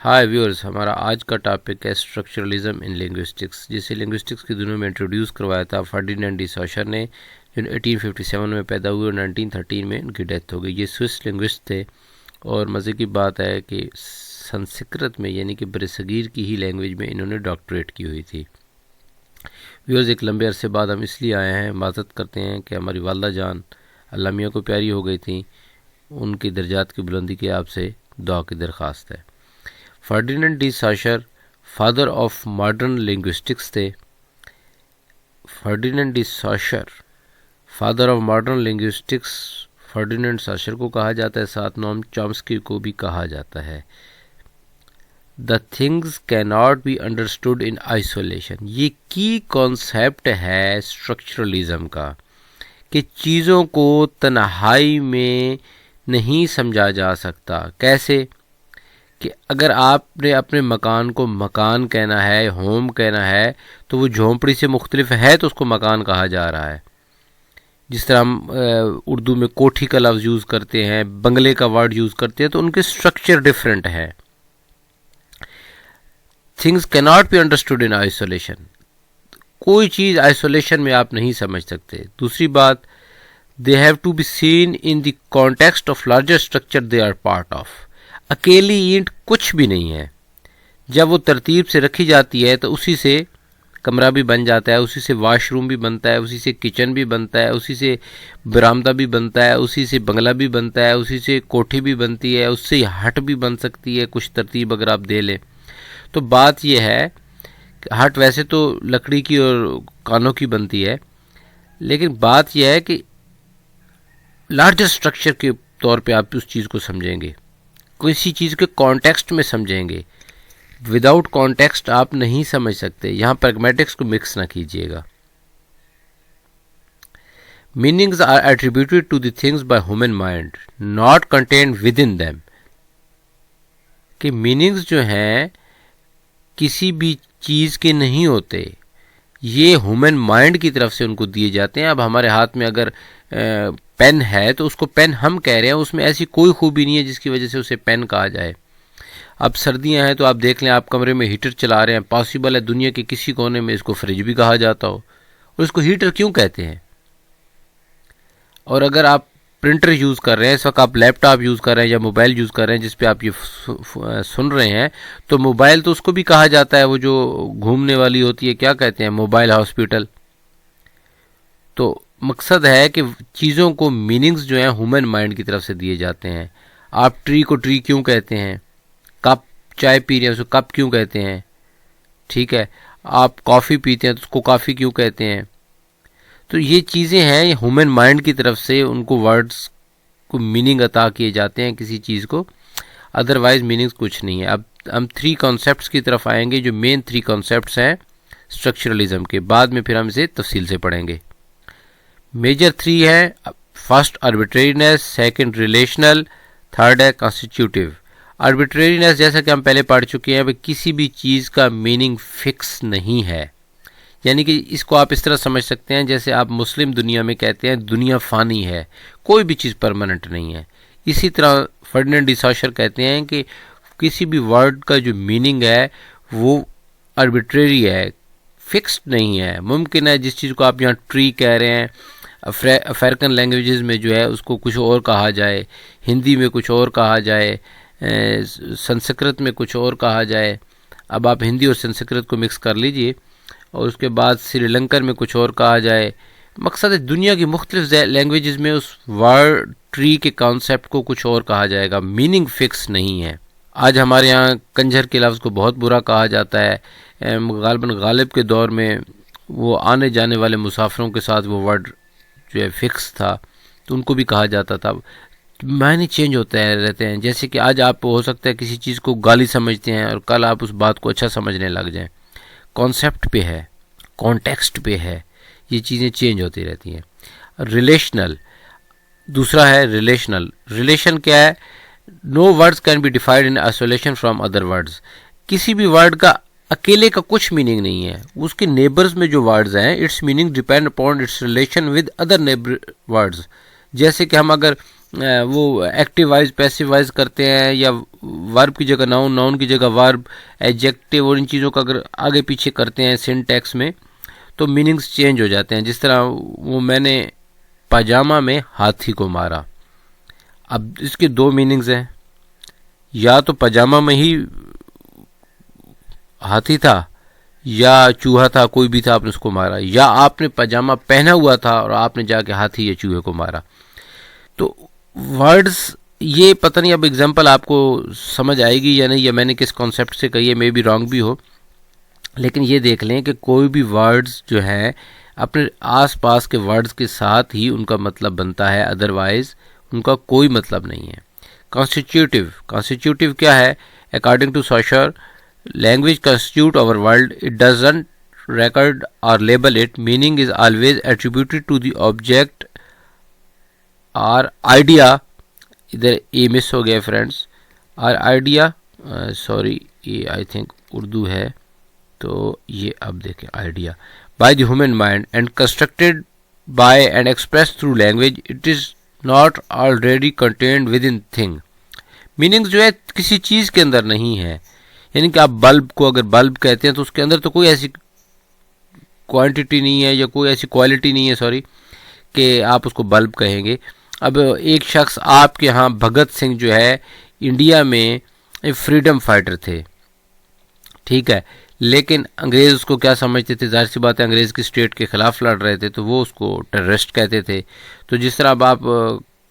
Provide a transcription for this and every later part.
हाय viewers, हमारा आज का टॉपिक है स्ट्रक्चरलिज्म इन लिंग्विस्टिक्स, जिसे लिंग्विस्टिक्स की दुनिया में इंट्रोड्यूस करवाया था फर्डिनेंड डी सॉशर ने, जो 1857 में पैदा हुए और 1913 में उनकी डेथ हो गई। ये स्विस लिंग्विस्ट थे और मज़े की बात है कि संस्कृत में यानी कि बरसगीर की ही लैंग्वेज में इन्होंने डॉक्टरेट की हुई थी। व्यूअर्स, एक लंबे अरसे बाद हम इसलिए आए हैं, माज़रत करते हैं कि हमारी वालदा जान अल्लाह मियां को प्यारी हो गई थी। उनकी दर्जात की बुलंदी की आपसे दुआ की दरख्वास्त है। Ferdinand de Saussure father of modern linguistics थे। Ferdinand de Saussure father of modern linguistics Ferdinand Saussure को कहा जाता है, साथ नोम चॉम्स्की को भी कहा जाता है। The things can not be understood in isolation, ये की कॉन्सेप्ट है स्ट्रक्चरलिज्म का कि चीज़ों को तन्हाई में नहीं समझा जा सकता। कैसे कि अगर आपने अपने मकान को मकान कहना है, होम कहना है, तो वो झोंपड़ी से मुख्तलिफ है तो उसको मकान कहा जा रहा है। जिस तरह हम उर्दू में कोठी का लफ्ज़ यूज़ करते हैं, बंगले का वर्ड यूज़ करते हैं, तो उनके स्ट्रक्चर डिफरेंट है। Things can not be understood in isolation, कोई चीज़ आइसोलेशन में आप नहीं समझ सकते। दूसरी बात, they have to be seen in the context of larger structure they are part of. अकेली ईंट कुछ भी नहीं है, जब वो तरतीब से रखी जाती है तो उसी से कमरा भी बन जाता है, उसी से वॉशरूम भी बनता है, उसी से किचन भी बनता है, उसी से बरामदा भी बनता है, उसी से बंगला भी बनता है, उसी से कोठी भी बनती है, उससे हट भी बन सकती है, कुछ तरतीब अगर आप दे लें तो। बात यह है कि हट वैसे तो लकड़ी की और कानों की बनती है, लेकिन बात यह है कि लार्जर स्ट्रक्चर के तौर पे आप उस चीज़ को समझेंगे, किसी चीज़ के कॉन्टेक्स्ट में समझेंगे। विदाउट कॉन्टेक्स्ट आप नहीं समझ सकते। यहाँ प्रैग्मेटिक्स को मिक्स ना कीजिएगा। Meanings are attributed to the things by human mind, not contained within them. कि मीनिंग्स जो हैं किसी भी चीज़ के नहीं होते, ये ह्यूमन माइंड की तरफ से उनको दिए जाते हैं। अब हमारे हाथ में अगर पेन है तो उसको पेन हम कह रहे हैं, उसमें ऐसी कोई खूबी नहीं है जिसकी वजह से उसे पेन कहा जाए। अब सर्दियां हैं तो आप देख लें, आप कमरे में हीटर चला रहे हैं, पॉसिबल है दुनिया के किसी कोने में इसको फ्रिज भी कहा जाता हो, और इसको हीटर क्यों कहते हैं। और अगर आप प्रिंटर यूज़ कर रहे हैं, इस वक्त आप लैपटॉप यूज़ कर रहे हैं या मोबाइल यूज़ कर रहे हैं जिस पे आप ये सुन रहे हैं, तो मोबाइल तो उसको भी कहा जाता है, वो जो घूमने वाली होती है, क्या कहते हैं, मोबाइल हॉस्पिटल। तो मकसद है कि चीज़ों को मीनिंग्स जो हैं ह्यूमन माइंड की तरफ से दिए जाते हैं। आप ट्री को ट्री क्यों कहते हैं, कप चाय पी रहे हैं उसको कप क्यों कहते हैं, ठीक है। आप कॉफ़ी पीते हैं तो उसको कॉफ़ी क्यों कहते हैं। तो ये चीज़ें हैं, ये ह्यूमन माइंड की तरफ से उनको वर्ड्स को मीनिंग अता किए जाते हैं किसी चीज़ को, अदरवाइज मीनिंग्स कुछ नहीं है। अब हम 3 कॉन्सेप्ट्स की तरफ आएंगे, जो मेन 3 कॉन्सेप्ट्स हैं स्ट्रक्चरलिज्म के। बाद में फिर हम इसे तफसील से पढ़ेंगे। मेजर 3 है, first arbitrariness, second relational, third है कॉन्स्टिट्यूटिव। आर्बिट्रेरीनेस जैसा कि हम पहले पढ़ चुके हैं, किसी भी चीज़ का मीनिंग फिक्स नहीं है। यानी कि इसको आप इस तरह समझ सकते हैं जैसे आप मुस्लिम दुनिया में कहते हैं दुनिया फ़ानी है, कोई भी चीज़ परमानेंट नहीं है। इसी तरह फर्डिनेंड डी सॉशर कहते हैं कि किसी भी वर्ड का जो मीनिंग है वो आर्बिट्रेरी है, फिक्स्ड नहीं है। मुमकिन है जिस चीज़ को आप यहाँ ट्री कह रहे हैं, अफ्रीकन लैंग्वेजेस में जो है उसको कुछ और कहा जाए, हिंदी में कुछ और कहा जाए, संस्कृत में कुछ और कहा जाए। अब आप हिंदी और संस्कृत को मिक्स कर लीजिए और उसके बाद श्रीलंकन में कुछ और कहा जाए। मकसद है दुनिया की मुख्तलिफ लैंग्वेजेस में उस वर्ड ट्री के कॉन्सेप्ट को कुछ और कहा जाएगा, मीनिंग फिक्स नहीं है। आज हमारे यहाँ कंजर के लफ्ज़ को बहुत बुरा कहा जाता है। गालिबन गालिब के दौर में वो आने जाने वाले मुसाफिरों के साथ वो वर्ड जो है फिक्स था, तो उनको भी कहा जाता था। मायने चेंज होते हैं रहते हैं। जैसे कि आज आप हो सकता है किसी चीज़ को गाली समझते हैं और कल आप उस बात को अच्छा समझने लग जाएं। कॉन्सेप्ट पे है, कॉन्टेक्स्ट पे है, ये चीज़ें चेंज होती रहती हैं। रिलेशनल दूसरा है। रिलेशनल, रिलेशन क्या है, no words can be defined in isolation from other words. किसी भी वर्ड का अकेले का कुछ मीनिंग नहीं है, उसके नेबर्स में जो वर्ड्स हैं it's meaning depend upon its relation with other neighbour words. जैसे कि हम अगर वो एक्टिव वाइज पैसिव वाइज करते हैं, या वर्ब की जगह नाउन, नाउन की जगह वर्ब, एडजेक्टिव और इन चीज़ों का अगर आगे पीछे करते हैं सिंटैक्स में तो मीनिंग्स चेंज हो जाते हैं। जिस तरह वो मैंने पजामा में हाथी को मारा, अब इसके दो मीनिंग्स हैं, या तो पजामा में ही हाथी था या चूहा था, कोई भी था, आपने उसको मारा, या आपने पजामा पहना हुआ था और आपने जाके हाथी या चूहे को मारा। तो वर्ड्स ये पता नहीं अब एग्जांपल आपको समझ आएगी या नहीं, या मैंने किस कॉन्सेप्ट से कही है, मे बी रॉन्ग भी हो, लेकिन ये देख लें कि कोई भी वर्ड्स जो है अपने आसपास के वर्ड्स के साथ ही उनका मतलब बनता है, अदरवाइज उनका कोई मतलब नहीं है। कॉन्स्टिट्यूटिव, कॉन्स्टिट्यूटिव क्या है? According to Saussure, language constitute our world, it doesn't record or label it, meaning is always attributed to the object or idea। इधर ए मिस हो गया फ्रेंड्स, और आइडिया, सॉरी ये आई थिंक उर्दू है, तो ये अब देखें idea, by the human mind and constructed by and express through language, it is not already contained with in thing. Meanings जो है किसी चीज़ के अंदर नहीं है, यानी कि आप बल्ब को अगर बल्ब कहते हैं तो उसके अंदर तो कोई ऐसी क्वांटिटी नहीं है या कोई ऐसी क्वालिटी नहीं है, सॉरी, कि आप उसको बल्ब कहेंगे। अब एक शख्स आपके यहाँ भगत सिंह जो है इंडिया में फ्रीडम फाइटर थे, ठीक है, लेकिन अंग्रेज़ उसको क्या समझते थे? जाहिर सी बात है अंग्रेज़ की स्टेट के ख़िलाफ़ लड़ रहे थे, तो वो उसको टेररिस्ट कहते थे। तो जिस तरह अब आप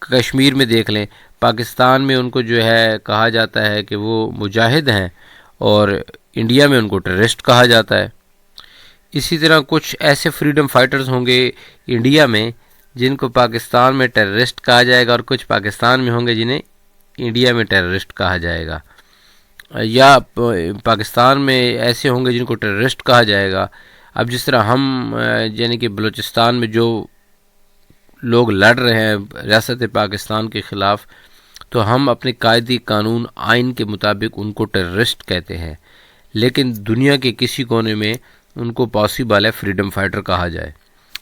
कश्मीर में देख लें, पाकिस्तान में उनको जो है कहा जाता है कि वो मुजाहिद हैं और इंडिया में उनको टेररिस्ट कहा जाता है। इसी तरह कुछ ऐसे फ्रीडम फाइटर्स होंगे इंडिया में जिनको पाकिस्तान में टेररिस्ट कहा जाएगा, और कुछ पाकिस्तान में होंगे जिन्हें इंडिया में टेररिस्ट कहा जाएगा, या पाकिस्तान में ऐसे होंगे जिनको टेररिस्ट कहा जाएगा। अब जिस तरह हम यानी कि बलूचिस्तान में जो लोग लड़ रहे हैं रियासत पाकिस्तान के ख़िलाफ़, तो हम अपने कायदे कानून आइन के मुताबिक उनको टेररिस्ट कहते हैं, लेकिन दुनिया के किसी कोने में उनको पॉसिबल है फ्रीडम फाइटर कहा जाए।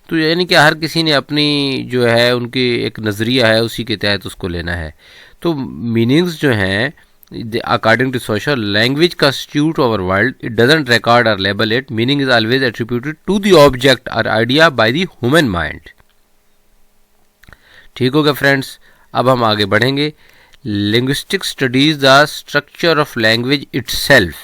तो यानी कि हर किसी ने अपनी जो है उनकी एक नज़रिया है, उसी के तहत उसको लेना है। तो मीनिंग्स जो हैं according to social, language constitute our world, it doesn't record और label it, meaning is always attributed to the object और idea by the human mind. ठीक हो गया फ्रेंड्स, अब हम आगे बढ़ेंगे। Linguistic studies the structure of language itself.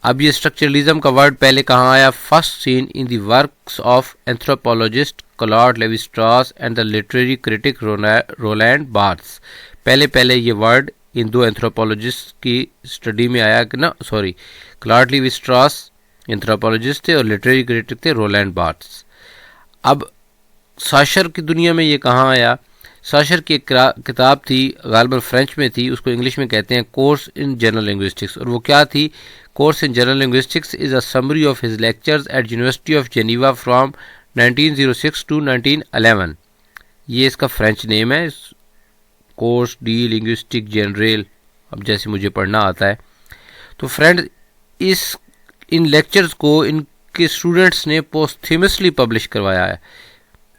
अब ये स्ट्रक्चरलिज्म का वर्ड पहले कहाँ आया? First seen in the works of anthropologist Claude Levi-Strauss and the literary critic Roland Barthes. पहले ये वर्ड इन दो एंथ्रोपोलॉजिस्ट की स्टडी में आया कि ना, सॉरी, क्लॉड लेवी-स्ट्रॉस एंथ्रोपोलॉजिस्ट थे और लिटरेरी क्रिटिक थे रोलैंड बार्थ्स। अब साशर की दुनिया में ये कहाँ आया? साशर की एक किताब थी, गालिबन फ्रेंच में थी, उसको इंग्लिश में कहते हैं कोर्स इन जनरल लिंग्विस्टिक्स। और वो क्या थी? Course in general linguistics is a summary of his lectures at university of Geneva from 1906 to 1911। ये इसका फ्रेंच नेम है, कोर्स डी लिंग्विस्टिक जनरल, अब जैसे मुझे पढ़ना आता है। तो फ्रेंड, इन लेक्चर्स को इनके स्टूडेंट्स ने पोस्टथ्यूमसली पब्लिश करवाया है,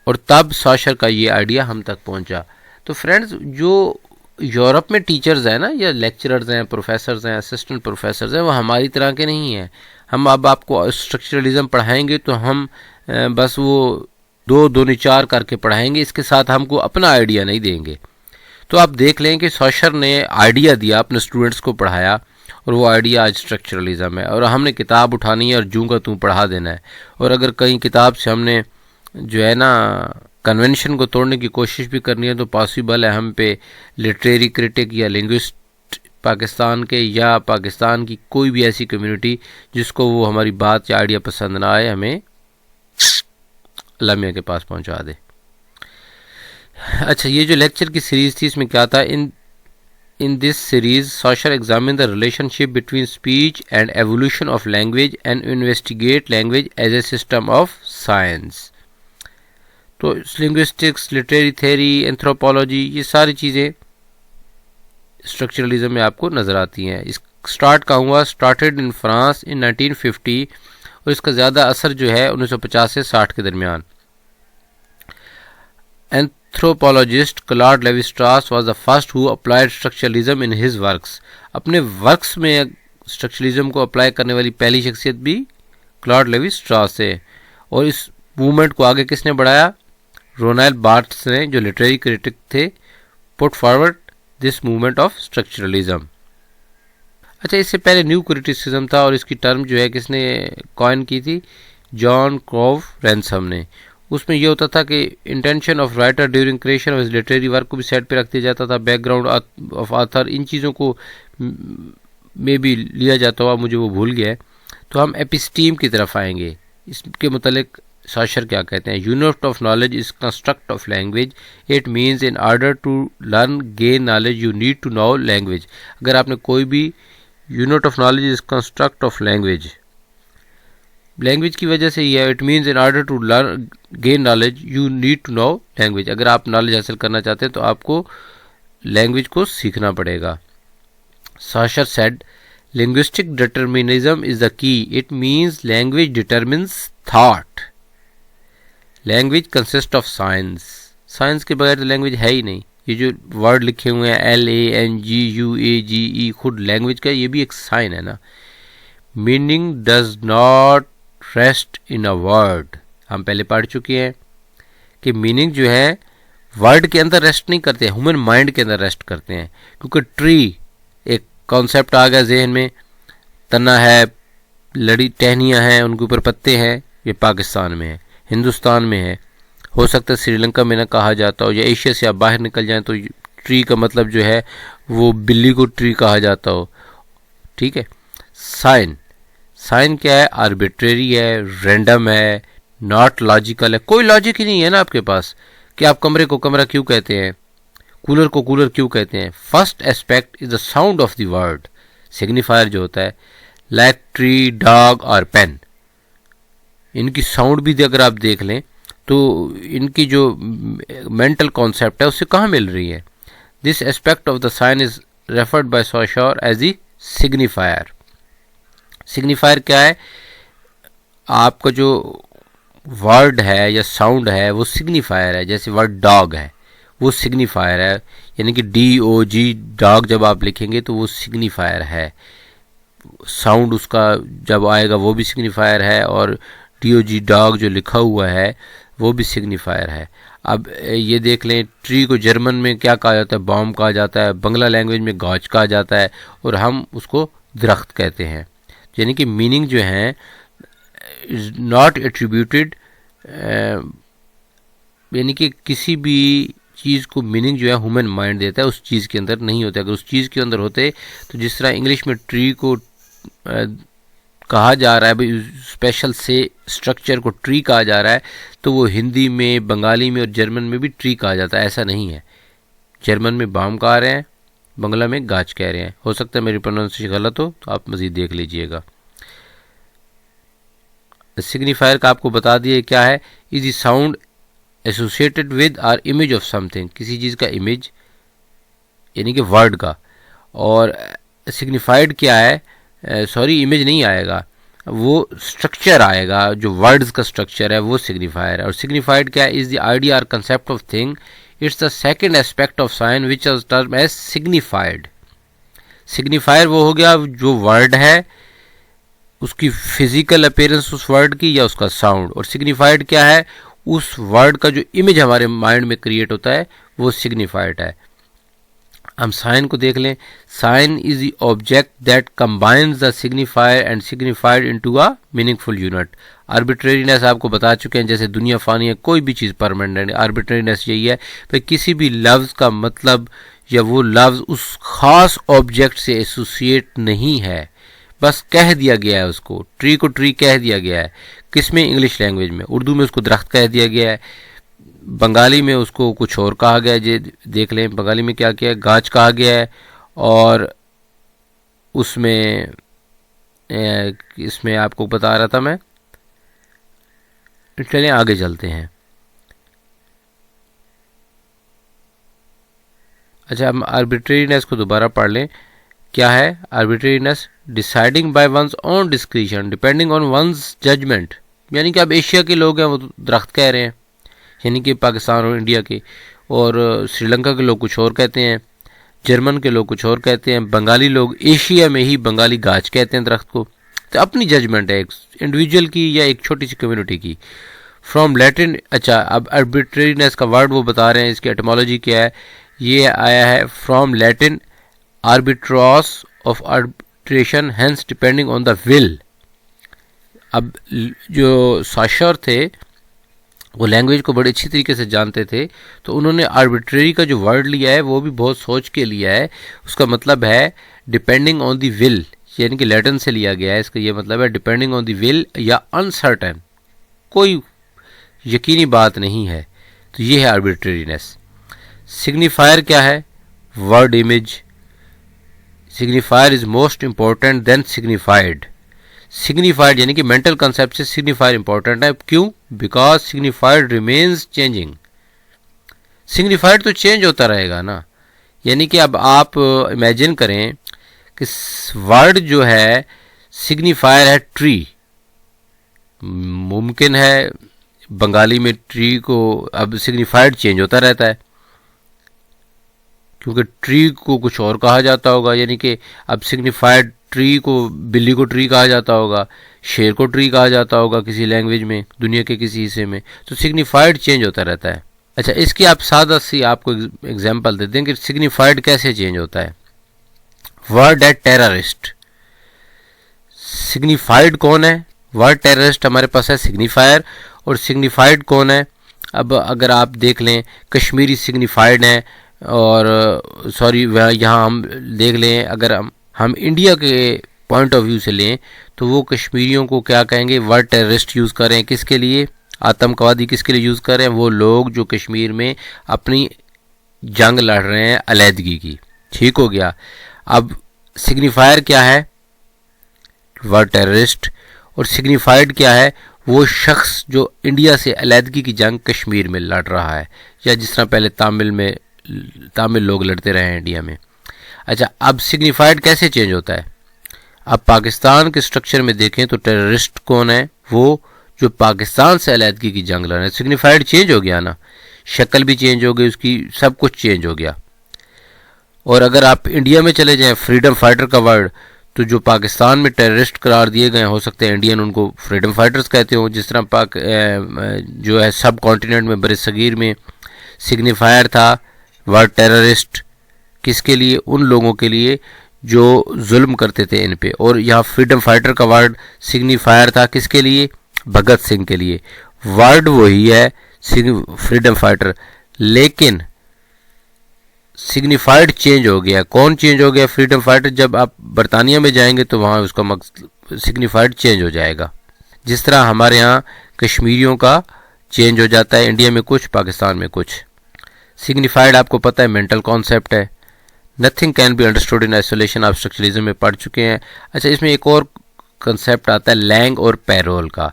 और तब साशर का ये आइडिया हम तक पहुंचा। तो फ्रेंड्स, जो यूरोप में टीचर्स हैं ना, या लेक्चरर्स हैं, प्रोफेसर्स हैं, असिस्टेंट प्रोफेसर्स हैं, वो हमारी तरह के नहीं हैं। हम अब आपको स्ट्रक्चरलिज्म पढ़ाएंगे तो हम बस वो 2 दूनी 4 करके पढ़ाएंगे, इसके साथ हमको अपना आइडिया नहीं देंगे। तो आप देख लें कि साशर ने आइडिया दिया, अपने स्टूडेंट्स को पढ़ाया, और वो आइडिया आज स्ट्रक्चरलिज्म है। और हमने किताब उठानी है और जूं का तूं पढ़ा देना है। और अगर कहीं किताब से हमने जो है ना कन्वेंशन को तोड़ने की कोशिश भी करनी है, तो पॉसिबल है हम पे लिटरेरी क्रिटिक या लिंग्विस्ट पाकिस्तान के या पाकिस्तान की कोई भी ऐसी कम्युनिटी जिसको वो हमारी बात या आइडिया पसंद ना आए, हमें लम्हे के पास पहुंचा दे। अच्छा, ये जो लेक्चर की सीरीज़ थी, इसमें क्या था? In this series, Sausher examine the relationship between speech and evolution of language and investigate language as a system of science। तो लिंग्विस्टिक्स, लिटरेरी थेरी, एंथ्रोपोलॉजी, ये सारी चीज़ें स्ट्रक्चरलिज्म में आपको नज़र आती हैं। इस स्टार्ट का हुआ, स्टार्टेड इन फ्रांस इन 1950, और इसका ज़्यादा असर जो है 1950 से 60 के दरमियान। Anthropologist Claude levy-straws was the first who applied structuralism in his works. अपने वर्क्स में स्ट्रक्चरलिज्म को अप्लाई करने वाली पहली शख्सियत भी क्लॉड लेवी-स्ट्रॉस है। और इस मूवमेंट को आगे किसने बढ़ाया? रोनाल्ड बार्थ्स ने, जो लिटरेरी क्रिटिक थे, put forward this movement of structuralism. अच्छा, इससे पहले न्यू क्रिटिसिज्म था और इसकी टर्म जो है किसने कॉइन की थी? जॉन क्रोव रैनसम ने। उसमें यह होता था कि intention of writer during creation of literary work को भी साइड पे रख दिया जाता था, बैकग्राउंड ऑफ ऑथर, इन चीज़ों को में भी लिया जाता हुआ, मुझे वो भूल गया है। तो हम एपिस्टीम की तरफ आएंगे। इसके मुतालिक साशर क्या कहते हैं? Unit of knowledge is construct of language. It means in order to learn gain knowledge you need to know language. अगर आपने कोई भी unit of knowledge is construct of language, language की वजह से ये, it means in order to learn gain knowledge you need to know language. अगर आप नॉलेज हासिल करना चाहते हैं तो आपको लैंग्वेज को सीखना पड़ेगा। Saussure said linguistic determinism is the key. It means language determines thought. Language consist of signs. Signs के बगैर तो लैंग्वेज है ही नहीं। ये जो वर्ड लिखे हुए हैं LANGUAGE, खुद लैंग्वेज का ये भी एक साइन है ना। Meaning does not rest in a word. हम पहले पढ़ चुके हैं कि मीनिंग जो है वर्ड के अंदर रेस्ट नहीं करते, ह्यूमन माइंड के अंदर रेस्ट करते हैं। क्योंकि ट्री एक कॉन्सेप्ट आ गया जहन में, तना है, लड़ी टहनियाँ हैं, उनके ऊपर पत्ते हैं। ये पाकिस्तान में है, हिंदुस्तान में है, हो सकता है श्रीलंका में ना कहा जाता हो, या एशिया से आप बाहर निकल जाएं तो ट्री का मतलब जो है वो बिल्ली को ट्री कहा जाता हो। ठीक है। साइन, साइन क्या है? आर्बिट्रेरी है, रैंडम है, नॉट लॉजिकल है। कोई लॉजिक ही नहीं है ना आपके पास कि आप कमरे को कमरा क्यों कहते हैं, कूलर को कूलर क्यों कहते हैं। First aspect is the sound of the word. Signifier जो होता है, लाइक ट्री, डॉग और पेन, इनकी साउंड भी अगर आप देख लें तो इनकी जो मेंटल कॉन्सेप्ट है उससे कहाँ मिल रही है। This aspect of the sign is referred by Saussure as the signifier. Signifier क्या है? आपका जो वर्ड है या साउंड है वो सिग्निफायर है। जैसे वर्ड डॉग है, वो सिग्निफायर है, यानी कि DOG डॉग जब आप लिखेंगे तो वो सिग्निफायर है। साउंड उसका जब आएगा वो भी सिग्निफायर है, और DOG डॉग जो लिखा हुआ है वो भी सिग्निफायर है। अब ये देख लें, ट्री को जर्मन में क्या कहा जाता है? बॉम कहा जाता है, बंगला लैंग्वेज में गॉच कहा जाता है, और हम उसको दरख्त कहते हैं। यानी कि मीनिंग जो है इज नॉट एट्रीब्यूटेड, यानी कि किसी भी चीज़ को मीनिंग जो है ह्यूमन माइंड देता है, उस चीज़ के अंदर नहीं होता। अगर उस चीज़ के अंदर होते तो जिस तरह इंग्लिश में ट्री को कहा जा रहा है, भाई स्पेशल से स्ट्रक्चर को ट्री कहा जा रहा है, तो वो हिंदी में, बंगाली में और जर्मन में भी ट्री कहा जाता है। ऐसा नहीं है। जर्मन में बाम कह रहे हैं, बंगला में गाज कह रहे हैं। हो सकता है मेरी प्रोनाउंसिएशन गलत हो तो आप मज़ीद देख लीजिएगा। सिग्निफायर का आपको बता दिए क्या है? Is the sound associated with or image of something. किसी चीज़ का इमेज, यानी कि वर्ड का। और सिग्निफाइड क्या है? सॉरी, इमेज नहीं आएगा, वो स्ट्रक्चर आएगा, जो वर्ड्स का स्ट्रक्चर है वो सिग्निफायर है। और सिग्निफाइड क्या है? इज द आइडिया और concept of thing. It's the second aspect of sign which is term as signified. Signifier वो हो गया जो वर्ड है, उसकी फिजिकल अपीयरेंस उस वर्ड की या उसका साउंड। और सिग्निफाइड क्या है? उस वर्ड का जो इमेज हमारे माइंड में क्रिएट होता है वो सिग्निफाइड है। हम साइन को देख लें। Sign is the object that combines the signifier and signified into a meaningful unit. Arbitrariness आपको बता चुके हैं, जैसे दुनिया फानी है, कोई भी चीज़ परमानेंट। आर्बिट्रेरीनेस यही है कि किसी भी लफ्ज़ का मतलब या वो लफ्ज़ उस खास ऑब्जेक्ट से एसोसिएट नहीं है, बस कह दिया गया है उसको। ट्री को ट्री कह दिया गया है, किस में? इंग्लिश लैंग्वेज में। उर्दू में उसको दरख्त कह दिया गया है, बंगाली में उसको कुछ और कहा गया है। ये देख लें बंगाली में क्या किया है, गाज कहा गया है। और उसमें इसमें आपको बता रहा था मैं। चलें आगे चलते हैं। अच्छा, हम आर्बिट्रेरीनेस को दोबारा पढ़ लें। क्या है arbitrariness? Deciding by one's own discretion depending on one's judgement. यानी कि अब एशिया के लोग हैं वो दरख्त कह रहे हैं, यानी कि पाकिस्तान और इंडिया के, और श्रीलंका के लोग कुछ और कहते हैं, जर्मन के लोग कुछ और कहते हैं, बंगाली लोग एशिया में ही बंगाली गाछ कहते हैं दरख्त को। तो अपनी जजमेंट है एक इंडिविजुअल की या एक छोटी सी कम्युनिटी की। फ्रॉम लैटिन, अच्छा अब आर्बिट्रेरीनेस का वर्ड वो बता रहे हैं, इसकी एटमोलॉजी क्या है। ये आया है from Latin arbitrus of arbitration, hence depending on the will. अब जो साक्षर थे वो लैंग्वेज को बड़े अच्छी तरीके से जानते थे, तो उन्होंने आर्बिट्रेरी का जो वर्ड लिया है वो भी बहुत सोच के लिया है। उसका मतलब है डिपेंडिंग ऑन द विल, यानी कि लैटिन से लिया गया है। इसका ये मतलब है डिपेंडिंग ऑन द विल या अनसर्टेन, कोई यकीनी बात नहीं है। तो ये है आर्बिट्रेरीनेस। सिग्निफायर क्या है? Word image. Signifier is most important than signified. Signified यानी कि मेंटल कंसेप्ट से सिग्निफायर इंपॉर्टेंट है। क्यों? Because signified remains changing. Signified तो चेंज होता रहेगा ना, यानी कि अब आप इमेजिन करें कि वर्ड जो है सिग्निफायर है ट्री। मुमकिन है बंगाली में ट्री को अब सिग्निफाइड चेंज होता रहता है, क्योंकि ट्री को कुछ और कहा जाता होगा, यानी कि अब सिग्निफाइड ट्री को, बिल्ली को ट्री कहा जाता होगा, शेर को ट्री कहा जाता होगा किसी लैंग्वेज में, दुनिया के किसी हिस्से में। तो सिग्निफाइड चेंज होता रहता है। अच्छा, इसकी आप सादा सी आपको एग्जांपल देते हैं कि सिग्निफाइड कैसे चेंज होता है। वर्ड है टेररिस्ट। सिग्निफाइड कौन है? वर्ड टेररिस्ट हमारे पास है सिग्निफायर, और सिग्निफाइड कौन है? अब अगर आप देख लें कश्मीरी सिग्निफाइड है, और सॉरी यहाँ हम देख लें अगर हम इंडिया के पॉइंट ऑफ व्यू से लें तो वो कश्मीरियों को क्या कहेंगे? वर्ड टेररिस्ट यूज़ कर रहे हैं। किसके लिए? आतंकवादी किसके लिए यूज़ कर रहे हैं? वो लोग जो कश्मीर में अपनी जंग लड़ रहे हैं अलहदगी की। ठीक हो गया। अब सिग्निफायर क्या है? Word terrorist. और सिग्निफाइड क्या है? वो शख्स जो इंडिया से अलहदगी की जंग कश्मीर में लड़ रहा है, या जिस तरह पहले तामिल लोग लड़ते रहे हैं इंडिया में। अच्छा, अब सिग्निफाइड कैसे चेंज होता है? अब पाकिस्तान के स्ट्रक्चर में देखें तो टेररिस्ट कौन है? वो जो पाकिस्तान से अलहदगी की जंग लड़ रहे हैं। सिग्निफाइड चेंज हो गया ना, शक्ल भी चेंज हो गई उसकी, सब कुछ चेंज हो गया। और अगर आप इंडिया में चले जाएं, फ्रीडम फाइटर का वर्ड, तो जो पाकिस्तान में टेररिस्ट करार दिए गए, हो सकते हैं इंडियन उनको फ्रीडम फाइटर्स कहते हो। जिस तरह जो है सब कॉन्टिनेंट में बरसगीर में सिग्निफायर था वर्ड टेररिस्ट, किसके लिए? उन लोगों के लिए जो जुल्म करते थे इन पे। और यहाँ फ्रीडम फाइटर का वर्ड सिग्निफायर था किसके लिए? भगत सिंह के लिए। वर्ड वही है फ्रीडम फाइटर, लेकिन सिग्निफाइड चेंज हो गया। कौन चेंज हो गया? Freedom fighter. जब आप बरतानिया में जाएंगे तो वहाँ उसका मकसद सिग्निफाइड चेंज हो जाएगा। जिस तरह हमारे यहाँ कश्मीरियों का चेंज हो जाता है, इंडिया में कुछ, पाकिस्तान में कुछ। सिग्निफाइड आपको पता है मेंटल कॉन्सेप्ट है। Nothing can be understood in isolation, आप स्ट्रक्चरलिज्म में पढ़ चुके हैं। अच्छा, इसमें एक और कंसेप्ट आता है लैंग और पैरोल का,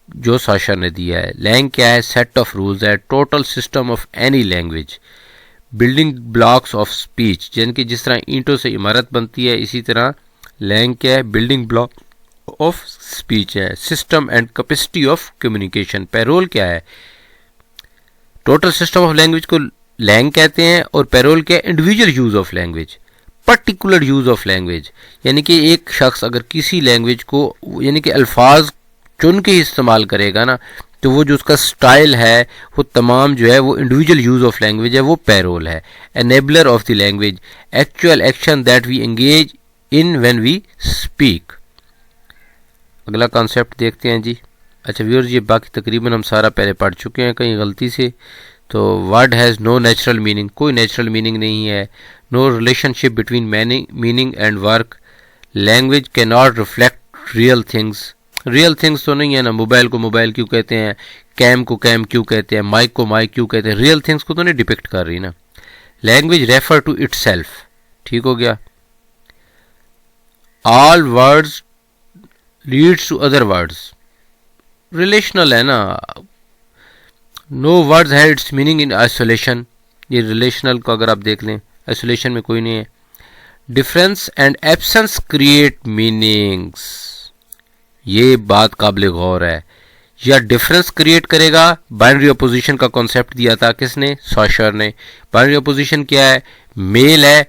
जो साशर ने दिया है। लैंग क्या है? सेट ऑफ रूल्स है, total system of any language, building blocks of speech, यानी कि जिस तरह ईंटों से इमारत बनती है, इसी तरह लैंग क्या है? बिल्डिंग ब्लॉक ऑफ स्पीच है। System and capacity of communication. Parole क्या है? टोटल सिस्टम ऑफ लैंग्वेज को लैंग कहते हैं, और पैरोल क्या है? Individual use of language, particular use of language, यानी कि एक शख्स अगर किसी लैंग्वेज को, यानी कि अल्फाज चुन के ही इस्तेमाल करेगा ना, तो वो जो उसका स्टाइल है वो तमाम जो है वो इंडिविजुअल यूज ऑफ लैंग्वेज है, वो पैरोल है। Enabler of the language, actual action that we engage in when we speak. अगला कॉन्सेप्ट देखते हैं जी। अच्छा व्यूअर्स, ये बाकी तकरीबन हम सारा पहले पढ़ चुके हैं कहीं गलती से। तो word has no natural meaning, कोई नेचुरल मीनिंग नहीं है। No relationship between meaning and work. Language can not reflect real things, real things तो नहीं है ना। मोबाइल को मोबाइल क्यों कहते हैं, कैम को कैम क्यों कहते हैं, माइक को माइक क्यों कहते हैं? रियल थिंग्स को तो नहीं डिपिक्ट कर रही ना। लैंग्वेज रेफर टू इटसेल्फ, ठीक हो गया। All words leads to other words, relational है ना। No words have its meaning in isolation, ये रिलेशनल को अगर आप देख लें, आइसोलेशन में कोई नहीं है। Difference and absence create meanings, ये बात काबिल गौर है। या डिफरेंस क्रिएट करेगा। बाइनरी अपोजिशन का कॉन्सेप्ट दिया था किसने? सॉशर ने। बाइनरी अपोजिशन क्या है? मेल है,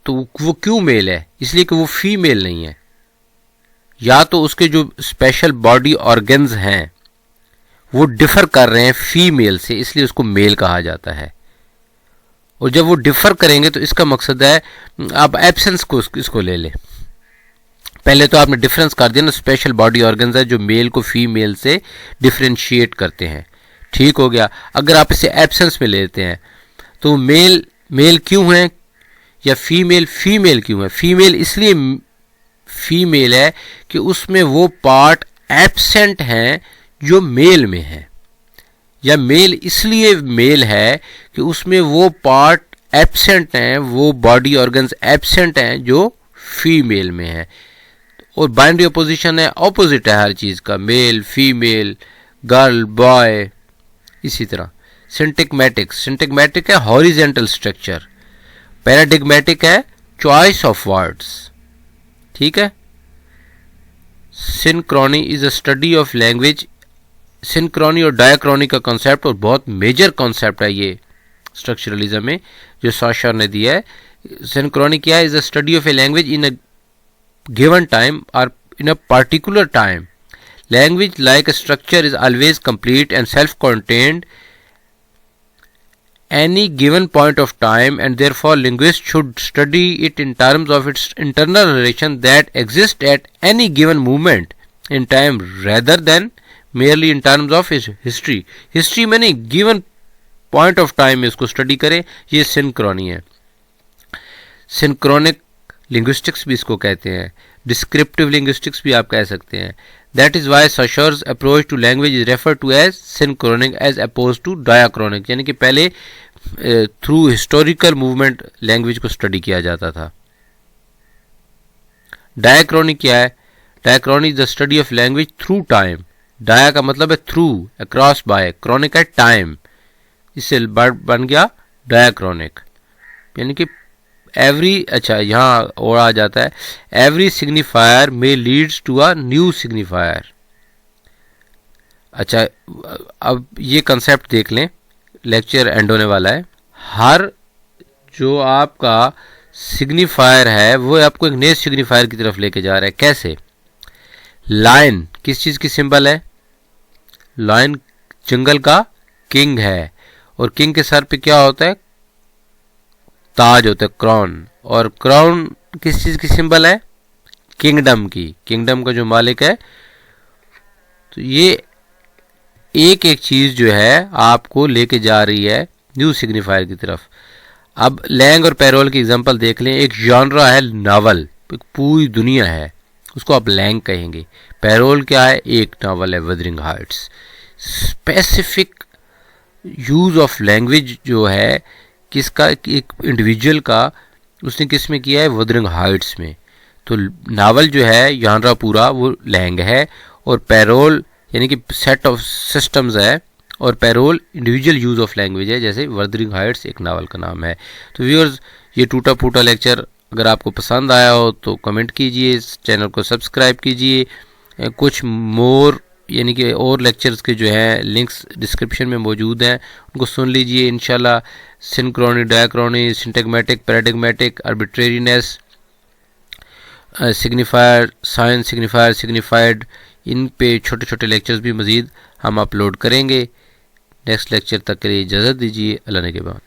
तो वो क्यों मेल है? इसलिए कि वो फीमेल नहीं है, या तो उसके जो स्पेशल बॉडी ऑर्गन्स हैं वो डिफर कर रहे हैं फीमेल से, इसलिए उसको मेल कहा जाता है। और जब वो डिफर करेंगे तो इसका मकसद है, अब एब्सेंस को इसको ले ले, पहले तो आपने डिफरेंस कर दिया ना, स्पेशल बॉडी ऑर्गन्स है जो मेल को फीमेल से डिफरेंशिएट करते हैं, ठीक हो गया। अगर आप इसे एब्सेंस में लेते हैं तो मेल मेल क्यों है या फीमेल फीमेल क्यों है? फीमेल इसलिए फीमेल है कि उसमें वो पार्ट एब्सेंट हैं जो मेल में है, या मेल इसलिए मेल है कि उसमें वो पार्ट एब्सेंट हैं, वो बॉडी ऑर्गन्स एब्सेंट हैं जो फीमेल में है। और बाइनरी अपोजिशन है, ऑपोजिट है हर चीज का, मेल फीमेल गर्ल बॉय। इसी तरह सिंटैग्मेटिक है हॉरिजेंटल स्ट्रक्चर, पैराडिग्मेटिक है चॉइस ऑफ वर्ड्स, ठीक है। Synchrony is a study of language. Synchrony और डायक्रोनी का कॉन्सेप्ट और बहुत मेजर कॉन्सेप्ट है ये स्ट्रक्चरलिज्म में जो सॉशर ने दिया है। सिंक्रोनी क्या है? Is a study of a language in a given time or in a particular time. Language like a structure is always complete and self-contained any given point of time, and therefore linguists should study it in terms of its internal relation that exist at any given moment in time rather than merely in terms of its history. History में नहीं, given point of time में इसको study करें, ये Synchrony है। Synchronic linguistics भी इसको कहते हैं, डिस्क्रिप्टिव लिंग्विस्टिक्स भी आप कह सकते हैं। That is why Saussure's approach to language is refer to as synchronic as oppose to diachronic, यानी कि पहले थ्रू हिस्टोरिकल मूवमेंट लैंग्वेज को स्टडी किया जाता था। डायाक्रोनिक क्या है? Diachronic the study of language through time. Dia का मतलब है थ्रू, अक्रॉस बाय, क्रॉनिक है टाइम, इससे बन गया डायाक्रोनिक, यानी कि एवरी, अच्छा यहाँ और आ जाता है, एवरी सिग्निफायर में leads to a new signifier. अच्छा अब ये कंसेप्ट देख लें, लेक्चर एंड होने वाला है। हर जो आपका सिग्निफायर है वो आपको एक नए सिग्निफायर की तरफ लेके जा रहा है। कैसे? लायन किस चीज की सिंबल है? लायन जंगल का किंग है, और किंग के सर पे क्या होता है? ताज होता है, क्राउन। और क्राउन किस चीज की सिंबल है? किंगडम की, किंगडम का जो मालिक है। तो ये एक एक चीज जो है आपको लेके जा रही है न्यू सिग्निफायर की तरफ। अब लैंग और पैरोल की एग्जांपल देख लें। एक जॉनरा है नावल, एक पूरी दुनिया है, उसको आप लैंग कहेंगे। पैरोल क्या है? एक नावल है, Wuthering Heights. Specific use of language जो है किसका? एक इंडिविजुअल का, उसने किस में किया है? वदरिंग हाइट्स में। तो नावल जो है जॉनरा पूरा वो लैंग है, और पैरोल यानी कि सेट ऑफ सिस्टम्स है, और parole individual use of language है, जैसे वदरिंग हाइट्स एक नावल का नाम है। तो व्यूअर्स, ये टूटा फूटा लेक्चर अगर आपको पसंद आया हो तो कमेंट कीजिए, इस चैनल को सब्सक्राइब कीजिए। कुछ मोर यानी कि और लेक्चर्स के जो हैं लिंक्स डिस्क्रिप्शन में मौजूद हैं, उनको सुन लीजिए इंशाल्लाह। Synchrony, diachrony, syntagmatic, paradigmatic, arbitrariness, signifier, signs signifier, signified, इन पे छोटे छोटे लेक्चर्स भी मज़ीद हम अपलोड करेंगे। नेक्स्ट लेक्चर तक के लिए इजाज़त दीजिए। अल्लाह ने के बाद।